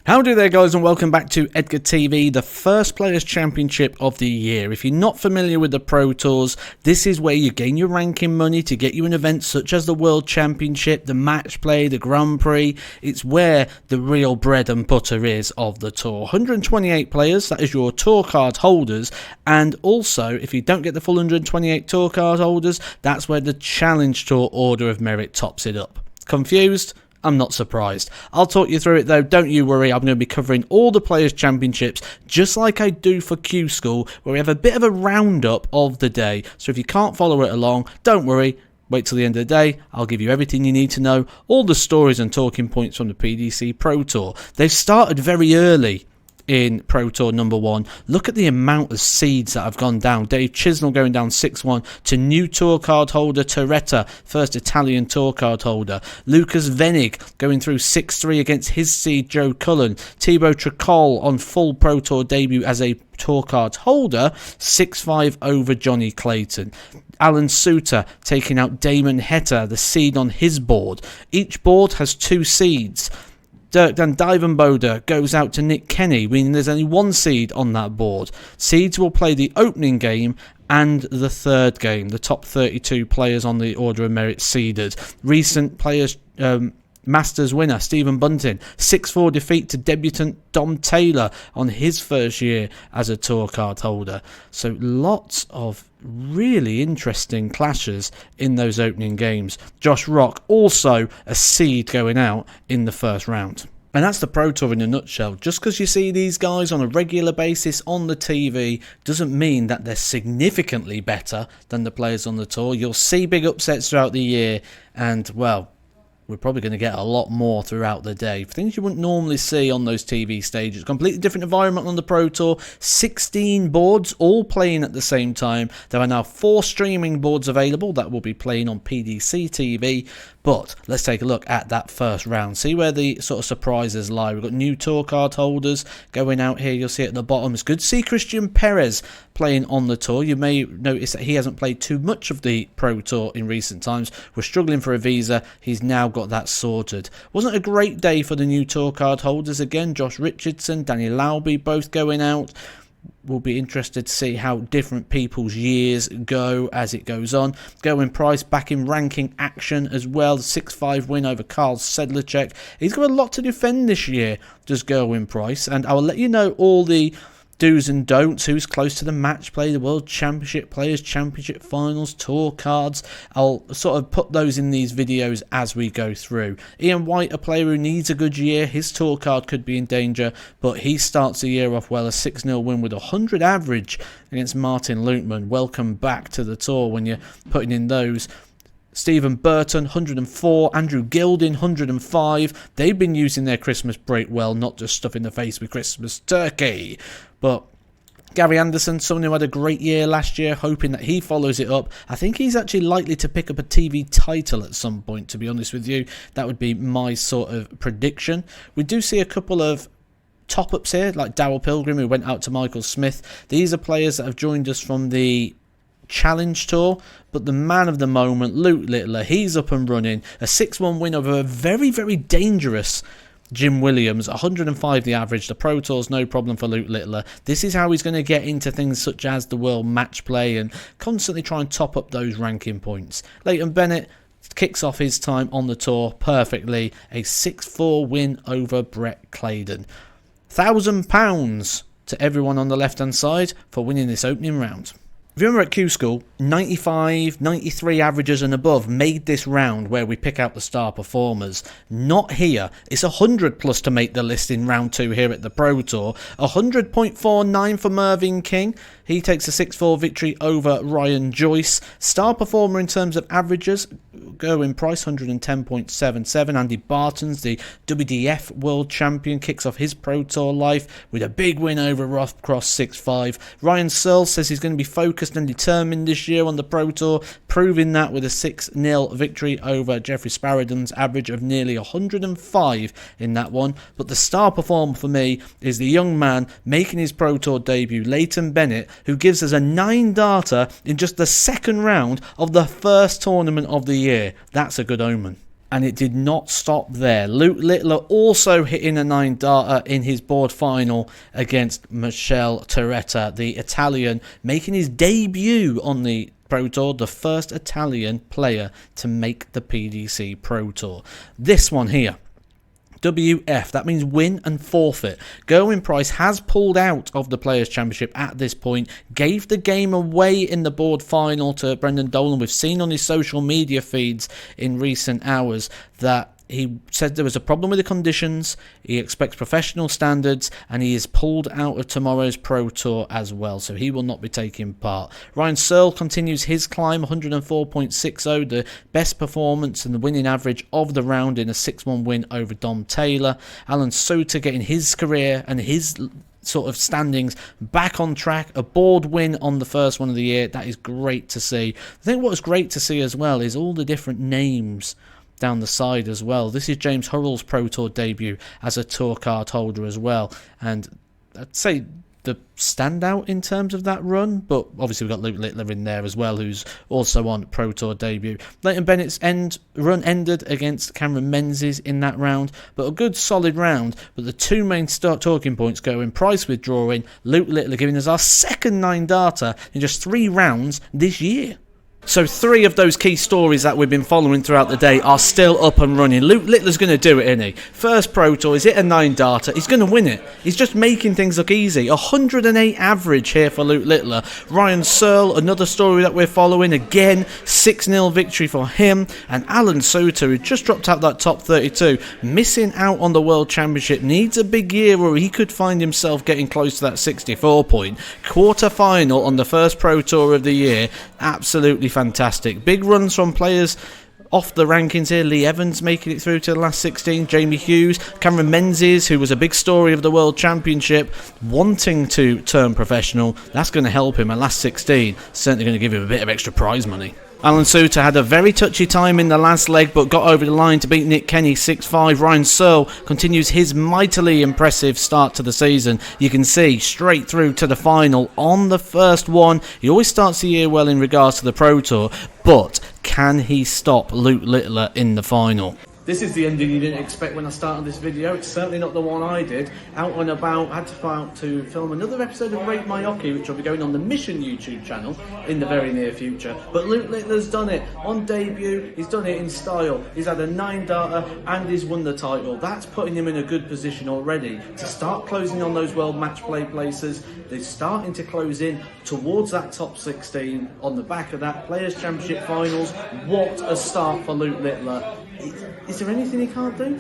Howdy there guys, and welcome back to Edgar TV, the first Players Championship of the year. If you're not familiar with the Pro Tours, this is where you gain your ranking money to get you in events such as the World Championship, the Match Play, the Grand Prix. It's where the real bread and butter is of the tour. 128 players, that is your tour card holders, and also if you don't get the full 128 tour card holders, that's where the Challenge Tour Order of Merit tops it up. Confused? I'm not surprised. I'll talk you through it though, don't you worry. I'm going to be covering all the Players' Championships just like I do for Q School, where we have a bit of a roundup of the day. So if you can't follow it along, don't worry. Wait till the end of the day, I'll give you everything you need to know, all the stories and talking points from the PDC Pro Tour. They've started very early in Pro Tour number 1. Look at the amount of seeds that have gone down. Dave Chisnell going down 6-1 to new tour card holder Torretta, first Italian tour card holder. Lucas Venig going through 6-3 against his seed Joe Cullen. Thibaut Tricol on full Pro Tour debut as a tour card holder, 6-5 over Johnny Clayton. Alan Suter taking out Damon Hetta, the seed on his board. Each board has 2 seeds. Dirk Dan Divenboder goes out to Nick Kenny, meaning there's only 1 seed on that board. Seeds will play the opening game and the third game. The top 32 players on the Order of Merit seeded. Recent Players Masters winner Stephen Bunting, 6-4 defeat to debutant Dom Taylor on his first year as a tour card holder. So lots of really interesting clashes in those opening games. Josh Rock also a seed going out in the first round. And that's the Pro Tour in a nutshell. Just because you see these guys on a regular basis on the TV doesn't mean that they're significantly better than the players on the tour. You'll see big upsets throughout the year, and well, we're probably going to get a lot more throughout the day. Things you wouldn't normally see on those TV stages. Completely different environment on the Pro Tour. 16 boards all playing at the same time. There are now 4 streaming boards available that will be playing on PDC TV. But let's take a look at that first round. See where the sort of surprises lie. We've got new tour card holders going out here. You'll see at the bottom. It's good to see Christian Perez playing on the tour. You may notice that he hasn't played too much of the Pro Tour in recent times. We're struggling for a visa. He's now got that sorted. Wasn't a great day for the new tour card holders again. Josh Richardson, Danny Lauby both going out. We'll be interested to see how different people's years go as it goes on. Gerwin Price back in ranking action as well. 6-5 win over Carl Sedlacek. He's got a lot to defend this year, does Gerwin Price. And I will let you know all the do's and don'ts, who's close to the match play, the World Championship, Players Championship Finals, tour cards. I'll sort of put those in these videos as we go through. Ian White, a player who needs a good year. His tour card could be in danger, but he starts the year off well. A 6-0 win with 100 average against Martin Lutman. Welcome back to the tour when you're putting in those. Stephen Burton, 104. Andrew Gilding, 105. They've been using their Christmas break well, not just stuffing the face with Christmas turkey. But Gary Anderson, someone who had a great year last year, hoping that he follows it up. I think he's actually likely to pick up a TV title at some point, to be honest with you. That would be my sort of prediction. We do see a couple of top-ups here, like Darryl Pilgrim, who went out to Michael Smith. These are players that have joined us from the Challenge Tour, but the man of the moment, Luke Littler, he's up and running. A 6-1 win over a very, very dangerous Jim Williams. 105 the average. The Pro Tour's no problem for Luke Littler. This is how he's going to get into things such as the World Match Play and constantly try and top up those ranking points. Leighton Bennett kicks off his time on the tour perfectly. A 6-4 win over Brett Claydon. £1,000 to everyone on the left hand side for winning this opening round. If you remember at Q School, 95, 93 averages and above made this round where we pick out the star performers. Not here. It's 100 plus to make the list in round 2 here at the Pro Tour. 100.49 for Mervyn King. He takes a 6-4 victory over Ryan Joyce. Star performer in terms of averages, Gerwin Price, 110.77. Andy Bartons, the WDF World Champion, kicks off his Pro Tour life with a big win over Roth Cross, 6-5. Ryan Searle says he's going to be focused and determined this year on the Pro Tour, proving that with a 6-0 victory over Jeffrey Sparrodon's average of nearly 105 in that one. But the star performer for me is the young man making his Pro Tour debut, Leighton Bennett, who gives us a 9-darter in just the second round of the first tournament of the year. That's a good omen. And it did not stop there. Luke Littler also hitting a 9-darter in his board final against Michele Torretta, the Italian, making his debut on the Pro Tour, the first Italian player to make the PDC Pro Tour. This one here, WF, that means win and forfeit. Gerwyn Price has pulled out of the Players' Championship at this point, gave the game away in the board final to Brendan Dolan. We've seen on his social media feeds in recent hours that he said there was a problem with the conditions, he expects professional standards, and he is pulled out of tomorrow's Pro Tour as well, so he will not be taking part. Ryan Searle continues his climb, 104.60, the best performance and the winning average of the round in a 6-1 win over Dom Taylor. Alan Soutar getting his career and his sort of standings back on track, a board win on the first one of the year. That is great to see. I think what's great to see as well is all the different names down the side as well. This is James Hurrell's Pro Tour debut as a tour card holder as well, and I'd say the standout in terms of that run, but obviously we've got Luke Littler in there as well, who's also on Pro Tour debut. Leighton Bennett's run ended against Cameron Menzies in that round, but a good solid round. But the two main talking points going: Price withdrawing, Luke Littler giving us our second 9-darter in just 3 rounds this year. So 3 of those key stories that we've been following throughout the day are still up and running. Luke Littler's going to do it, isn't he? First Pro Tour, he's hit a 9-darter. He's going to win it. He's just making things look easy. 108 average here for Luke Littler. Ryan Searle, another story that we're following. Again, 6-0 victory for him. And Alan Soutar, who just dropped out that top 32, missing out on the World Championship, needs a big year where he could find himself getting close to that 64 point. Quarter-final on the first Pro Tour of the year. Absolutely fantastic. Big runs from players off the rankings here. Lee Evans making it through to the last 16. Jamie Hughes, Cameron Menzies, who was a big story of the World Championship, wanting to turn professional. That's going to help him at last 16. Certainly going to give him a bit of extra prize money. Alan Soutar had a very touchy time in the last leg, but got over the line to beat Nick Kenny 6-5. Ryan Searle continues his mightily impressive start to the season. You can see straight through to the final on the first one. He always starts the year well in regards to the Pro Tour, but can he stop Luke Littler in the final? This is the ending you didn't expect when I started this video. It's certainly not the one I did. Out and about, had to fly out to film another episode of Rate My Hockey, which will be going on the Mission YouTube channel in the very near future. But Luke Littler's done it on debut. He's done it in style. He's had a 9-darter and he's won the title. That's putting him in a good position already to start closing on those world match play places. They're starting to close in towards that top 16 on the back of that Players' Championship finals. What a start for Luke Littler. Is there anything he can't do?